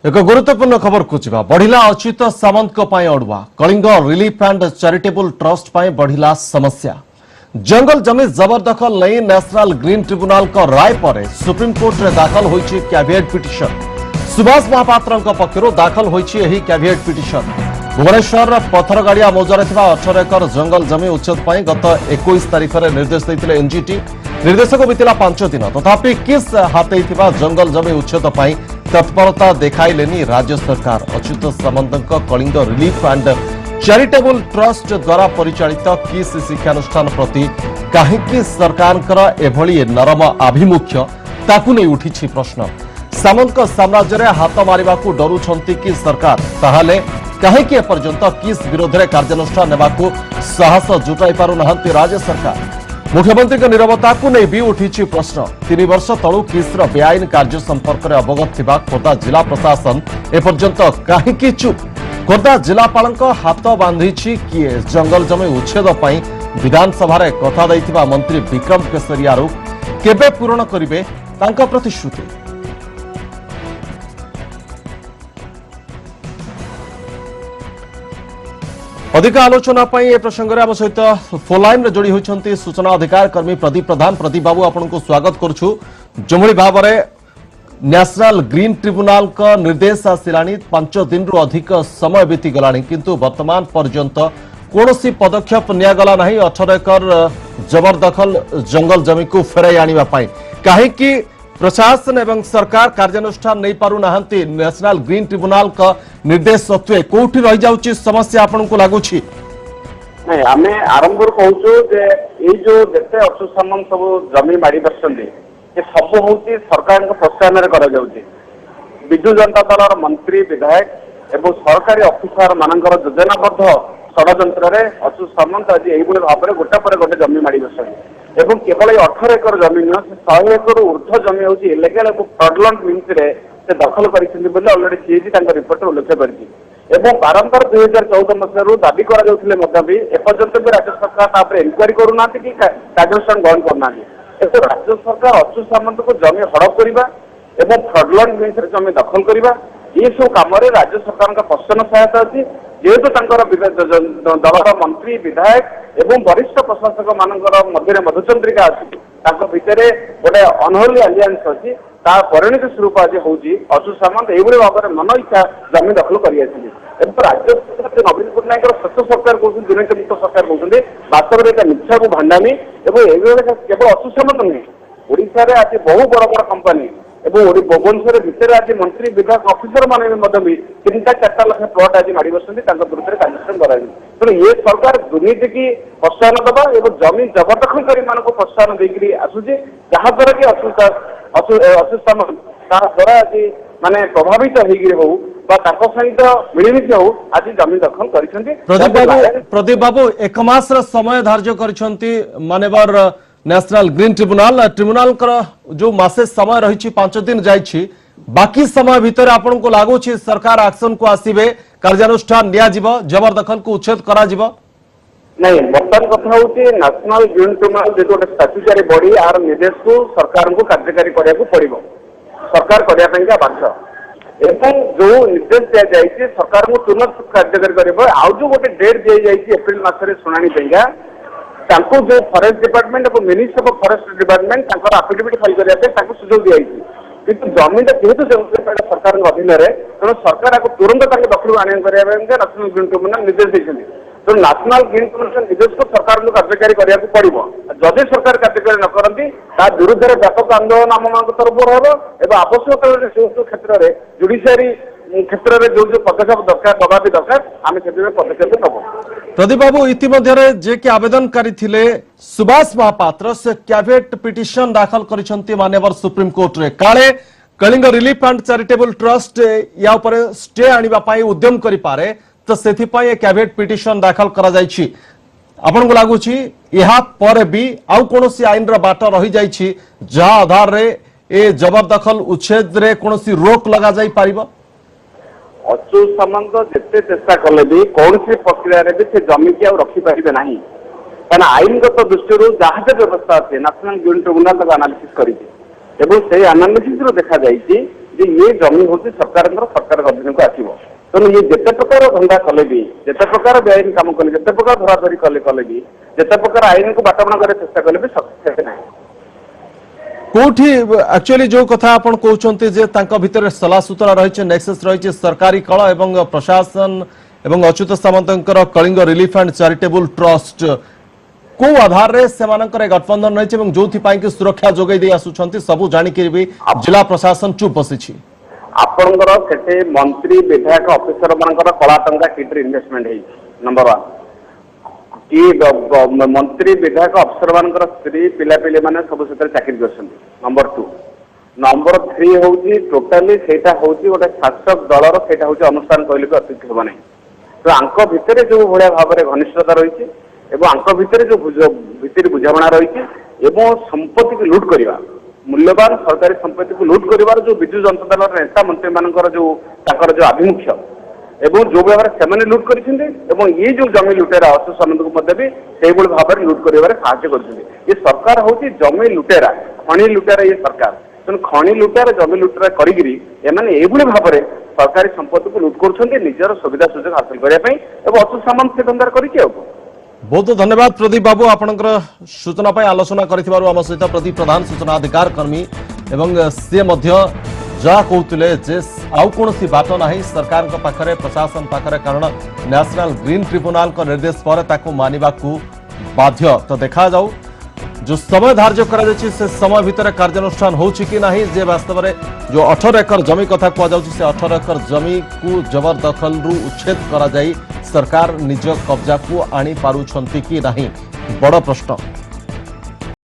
एक गुरुत्वपूर्ण खबर को जीवा बढ़िला अच्युत सामंत अड़ुआ Kalinga relief and charitable trust बढ़िला समस्या जंगल जमी जबरदखल नहीं नेशनल ग्रीन ट्रिब्यूनल का राय पर सुप्रीमकोर्ट रे दाखल होईछि कैविएट पिटिशन सुभाष महापात्र पक्षर दाखल होईछि कैविएट पिटिशन भुवनेश्वर पथरगाड़िया मौजारे 18 एकर जंगल जमी उच्छेद गत 21 तारिख में निर्देश देते एनजीटी निर्देशक बीतला 5 दिन तथापि किस हाथई जंगल जमी उच्छेद तत्परता देखाइलेनी राज्य सरकार Achyuta Samanta Kalinga relief and charitable trust द्वारा परिचालित किस शिक्षानुष्ठान प्रति कहीं सरकार एभली नरम आभिमुख्य ताकू नहीं उठी प्रश्न सामंत साम्राज्य हाथ मारिबा डरुछंती कि सरकार ताहाले कहीं एपर्यंत किस विरोध में कार्यानुष्ठान नेबाकू साहस जुटाई पारुनाहांती राज्य सरकार मुख्यमंत्री निरवता को नहीं भी उठी प्रश्न 3 वर्ष तलू किस्र बेआईन कार्य संपर्क में अवगत थिबा खोर्धा जिला प्रशासन एपर्यंत कहीं चुप खोर्धा जिलापाल हाथ बांधी किए जंगल जमी उच्छेद विधानसभा कथा दैथिबा मंत्री विक्रम केसरिया केबे पूरण करिवे तांका प्रतिश्रुति अधिक आलोचना ए प्रसंग में आम सहित फोन लाइन में जोड़ी होती सूचना अधिकार कर्मी प्रदीप प्रधान प्रदीप बाबू आपको स्वागत करुछु जो भाव में नेशनल ग्रीन ट्रिब्यूनल का निर्देश आसला 5 दिन रु अधिक समय बीती गला किंतु वर्तमान पर्यंत कौन पदक्षेप निगला ना 18 एकर जबरदखल जंगल जमी को फेराई आने कहीं प्रशासन एवं सरकार कार्यानुष्ठान नहीं पारु नाहंती नेशनल ग्रीन ट्रिब्यूनल का निर्देश सत्वे कोठी रही जाउची समस्या आपन को लागुची नहीं आमे आरंभ कहूछु जे ए जो जते अच्युत सामंत सब जमी मारी बसंदी ए सब होती सरकार को प्रोत्साहन रे करा जाउची विजु जनता दल मंत्री विधायक एवं सरकारी ऑफिसर मानकर योजनाबद्ध षडयंत्र रे अच्युत सामंत आज एई भाव में गोटा पर गोटे जमी मारी बसंदी एवं केवल 18 एकर जमीन नुह 100 एकर ऊर्ध जमी हूँ इलेगाल फ्रडलैंड मीन्स से दखल करलरेडी सीएजी रिपोर्ट उल्लेख कर बारंबार 2014 मसीह दाबी करपर्यंत भी राज्य सरकार इनक्वारी करूना कि कार्यानुष्ठान ग्रहण करना राज्य सरकार अच्युत सामंत को जमी हड़प करने फ्रडलैंड मीन्स जमी दखल करने ये सब कम राज्य सरकार पश्चन सहायता अच्छी जेहेतु दलर मंत्री विधायक एवं वरिष्ठ प्रशासक मध्य मधुचंद्रिका अच्छी भितर गोटे अनहोली आलियांस अच्छी परिणति स्वरूप आज हूँ अच्युत सामंत ये भाव में मन इच्छा जमी दखल कर राज्य सरकार नवीन पट्टनायक शेष सरकार कहते दुर्नीतिमुक्त सरकार कहते वास्तव में एक मिथ्या को भांडामी केवल अच्युत सामंत नुहे ओडिशा रे आज बहु बड़ बड़ कंपनी भुवनेश्वर भितर आज मंत्री विभाग ऑफिसर माने 3-4 लाख प्लट आज मारी बसंती विरुद्ध कार्यानुष्ठान करा तेणु ये सरकार दुर्नीति की प्रोत्साहन दबा और जमी जबरदखलकारी मान प्रोत्साहन देकर आसूची जहाद्वारा कि अच्युत सामंत द्वारा आज माने प्रभावित हो सहित मिलमिश हो आज जमी दखल कर प्रदीप बाबू 1 मास समय धार्य कर मानवर नेशनल ग्रीन ट्रिब्यूनल जो मासे समय रही 5 दिन जाइछि बाकी समय भीतर आपन को लागुछि सरकार एक्शन को आसीबे कार्यानुष्ठान निया जिवो जबरदखल को उच्छेद करा जिवो नहीं बर्तमान कथा होती नेशनल ग्रीन ट्रिब्यूनल जो गोटे स्टैट्यूटरी बॉडी आर निर्देश को सरकार को कार्यकारी करने को पड़ो सरकार करने बाध्य एवं जो निर्देश दि जाए सरकार को तुरंत कार्यकारी कर आउ जो गोटे डेट दी जाए एप्रिल मसरे शुणाणी जो फॉरेस्ट डिपार्टमेंट और ministry of forest department affidavit file करने सुझाव दी किंतु जमीन जेहेतु सरकार अधीन तेणु सरकार आपको तुरंत दखल आने नेशनल ग्रीन ट्रिब्यूनल निर्देश देते तेणु नेशनल ग्रीन ट्रिब्यूनल निर्देश को सरकार को कार्यकारी करने को पड़ो जदि सरकार कार्यकारी न करती विरुद्ध में व्यापक आंदोलन आम मान तरफ हम आवश्यकता क्षेत्र में जुडिशियरी क्षेत्र में जो जो पदक्षेप दरकार दबा भी दरकार आम पदक्षेप नब प्रदीप बाबू इतिमध्य जे कि आवेदनकारी थिले सुभाष महापात्र से कैविएट पिटिशन दाखल करिसंती माननीय सुप्रीम कोर्ट रे काले Kalinga relief and charitable trust या ऊपर स्टे आनिबा पाई उद्यम करि पारे तो सेथि पाई कैविएट पिटिशन दाखल करा जायछि आपन को लागुछि यहा पर भी आउ कोनोसी आईन रा बाट रही जायछि जा आधार रे ए जबरदखल उच्छेद रे कोनोसी रोक लगा जाई पारिबो अच्युत सामंत जिते चेष्टा कले भी कौन सी प्रक्रिया भी से जमी की रखिपारे ना क्या आईनगत दृष्टि जहाँ व्यवस्था अच्छे नेशनल ग्रीन ट्रिब्यूनल आनालिसिस कर देखा जे ये जमी हूँ सरकार अधीन को आसो तेणु ये जिते प्रकार धंदा कले भी जिते प्रकार बेआईन काम कले जिते प्रकार धराधरी कले भी जिते प्रकार आईन को बाटबणा करने चेष्टा कले भी सक्सेस ना कोठी एक्चुअली जो कथा आपण कहउछन्ते जे तांका भितर सला सूत्र रहिছে नेक्सस रहिছে सरकारी कळ एवं प्रशासन एवं अच्युत सामंतकर Kalinga relief and charitable trust को आधार रे सेमानकर गठबंधन रहिছে एवं जोथि पाई कि सुरक्षा जोगै दे आसुछन्ते सबु जानि के भी जिला प्रशासन चुप बसिछि आपणकर सेठे मंत्री विधायक ऑफिसर मानकर कला टंका किटर इन्वेस्टमेंट है नंबर 1 कि मंत्री विधायक अफसर मानकर स्त्री पिलापिली माने सब से चाकरी कर नंबर 2 नंबर 3 होची टोटाली सेटा होची गोटे शासक दलर सेटा होची अनुष्ठान कहले भी अतिथि होबा नहीं तो आंक भितर जो भाया भाव में घनिष्ठता रही आंक भितर जो भितर बुझाणा रही संपत्ति को लुट करवा मूल्यवान सरकारी संपत्ति को लुट कर जो विजु जनता दल नेता मंत्री मानकर जो आभिमुख्य एवं जो भाव से लुट कर ये जो जमी लुटेरा अशोक सामंत को भी से भाव में लुट कर ये सरकार हूँ जमी लुटेरा खଣି लुटेरा ये सरकार तेणु खଣି लुटेरा जमी लुटेरा करी भाव में सरकारी संपत्ति को लुट कर निजर सुविधा सुजोग हासिल करने अशोक सामंत से धंदा कर बहुत धन्यवाद प्रदीप बाबू आपनकर सूचना पाई आलोचना करिथिबारु आम सहित प्रदीप प्रधान सूचना अधिकार कर्मी एवं सी मध्य जहा कहते जे आउ कौन बाट ना सरकार पाखरे प्रशासन पाखरे कारण नेशनल ग्रीन ट्रिब्यूनल का निर्देश पर ताकू मानिबा को बाध्य तो देखा जाऊ जो समय धार्य करा से समय भितर कार्यानुष्ठान होछि कि नाही जे वास्तव में जो 18 एकर जमी कथा कह जाउछि से 18 एकर जमी को जबरदखल रु उच्छेद करा जाई सरकार निज कब्जा को आनी पारुछंती कि नाही बड़ प्रश्न।